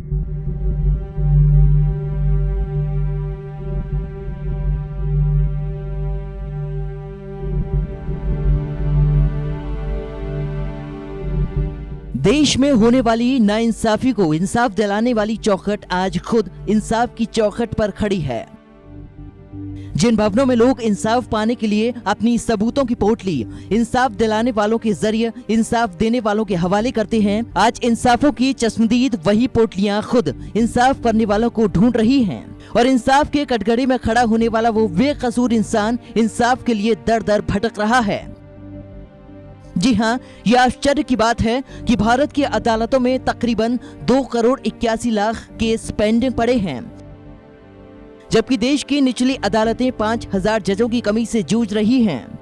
देश में होने वाली नाइंसाफी को इंसाफ दिलाने वाली चौखट आज खुद इंसाफ की चौखट पर खड़ी है। जिन भवनों में लोग इंसाफ पाने के लिए अपनी सबूतों की पोटली इंसाफ दिलाने वालों के जरिए इंसाफ देने वालों के हवाले करते हैं, आज इंसाफों की चश्मदीद वही पोटलियां खुद इंसाफ करने वालों को ढूंढ रही हैं और इंसाफ के कटघरे में खड़ा होने वाला वो बेकसूर इंसान इंसाफ के लिए दर दर भटक रहा है। जी हाँ, यह आश्चर्य की बात है कि भारत की अदालतों में तकरीबन 2,81,00,000 केस पेंडिंग पड़े हैं, जबकि देश की निचली अदालतें 5,000 जजों की कमी से जूझ रही हैं।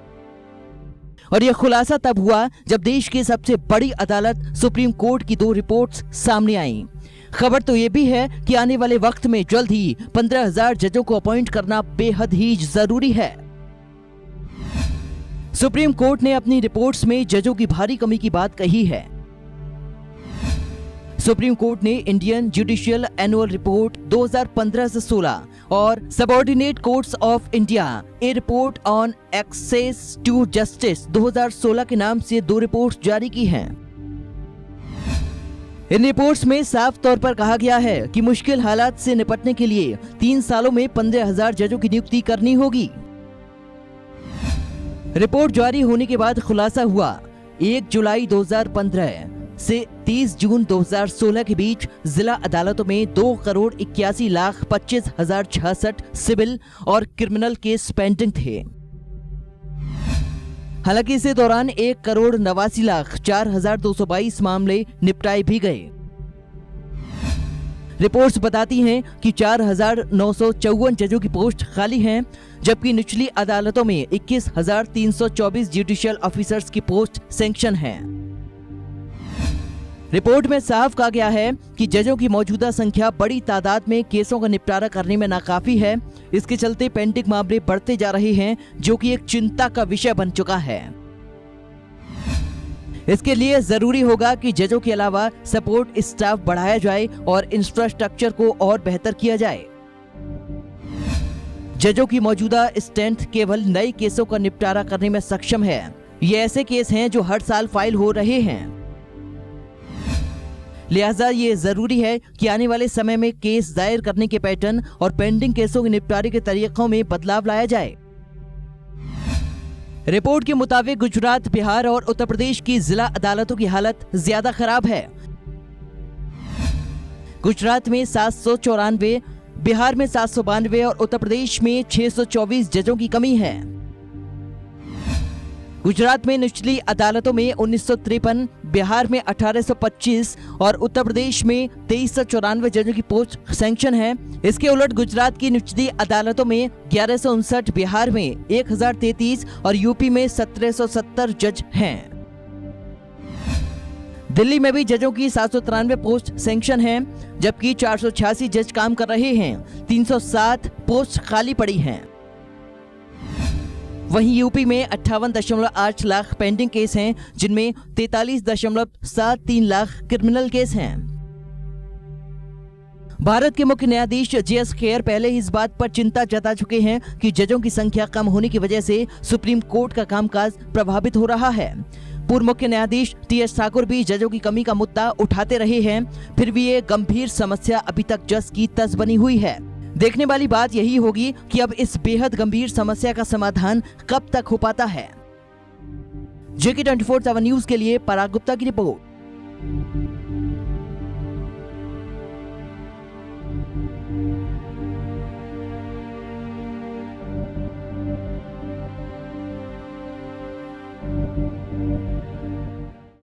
और यह खुलासा तब हुआ जब देश की सबसे बड़ी अदालत सुप्रीम कोर्ट की 2 रिपोर्ट्स सामने आईं। खबर तो ये भी है कि आने वाले वक्त में जल्द ही 15,000 जजों को अपॉइंट करना बेहद ही जरूरी है। सुप्रीम कोर्ट ने अपनी रिपोर्ट्स में जजों की भारी कमी की बात कही है। सुप्रीम कोर्ट ने इंडियन जुडिशियल एनुअल रिपोर्ट 2015 से 16 और subordinate courts of India a report on access to justice 2016 के नाम से 2 रिपोर्ट्स जारी की हैं। इन रिपोर्ट्स में साफ तौर पर कहा गया है कि मुश्किल हालात से निपटने के लिए 3 सालों में 15,000 जजों की नियुक्ति करनी होगी। रिपोर्ट जारी होने के बाद खुलासा हुआ 1 जुलाई 2015 से 30 जून 2016 के बीच जिला अदालतों में 2,81,25,066 सिविल और क्रिमिनल केस पेंडिंग थे। हालांकि इसी दौरान 1,89,04,222 मामले निपटाए भी गए। रिपोर्ट्स बताती हैं कि 4,954 जजों की पोस्ट खाली हैं, जबकि निचली अदालतों में 21,324 जुडिशियल ऑफिसर्स की पोस्ट सैंक्शन है। रिपोर्ट में साफ कहा गया है कि जजों की मौजूदा संख्या बड़ी तादाद में केसों का निपटारा करने में नाकाफी है। इसके चलते पेंडिंग मामले बढ़ते जा रहे हैं, जो कि एक चिंता का विषय बन चुका है। इसके लिए जरूरी होगा कि जजों के अलावा सपोर्ट स्टाफ बढ़ाया जाए और इंफ्रास्ट्रक्चर को और बेहतर किया जाए। जजों की मौजूदा स्ट्रेंथ केवल नए केसों का निपटारा करने में सक्षम है। ये ऐसे केस हैं जो हर साल फाइल हो रहे हैं। लिहाजा ये जरूरी है कि आने वाले समय में केस दायर करने के पैटर्न और पेंडिंग केसों के निपटारे के तरीकों में बदलाव लाया जाए। रिपोर्ट के मुताबिक गुजरात, बिहार और उत्तर प्रदेश की जिला अदालतों की हालत ज्यादा खराब है। गुजरात में 794, बिहार में 792 और उत्तर प्रदेश में 624 जजों की कमी है। गुजरात में निचली अदालतों में 1953, बिहार में 1825 और उत्तर प्रदेश में 2394 जजों की पोस्ट सैंक्शन है। इसके उलट गुजरात की निचली अदालतों में 1159, बिहार में 1033 और यूपी में 1770 जज हैं। दिल्ली में भी जजों की 793 पोस्ट सैंक्शन है, जबकि 486 जज काम कर रहे हैं। 307 पोस्ट खाली पड़ी हैं। वहीं यूपी में 58.8 लाख पेंडिंग केस हैं, जिनमें 43.73 लाख क्रिमिनल केस हैं। भारत के मुख्य न्यायाधीश JS खेर पहले ही इस बात पर चिंता जता चुके हैं कि जजों की संख्या कम होने की वजह से सुप्रीम कोर्ट का कामकाज प्रभावित हो रहा है। पूर्व मुख्य न्यायाधीश TS ठाकुर भी जजों की कमी का मुद्दा उठाते रहे हैं, फिर भी ये गंभीर समस्या अभी तक जस की तस बनी हुई है। देखने वाली बात यही होगी कि अब इस बेहद गंभीर समस्या का समाधान कब तक हो पाता है। JK 24/7 न्यूज के लिए पराग गुप्ता की रिपोर्ट।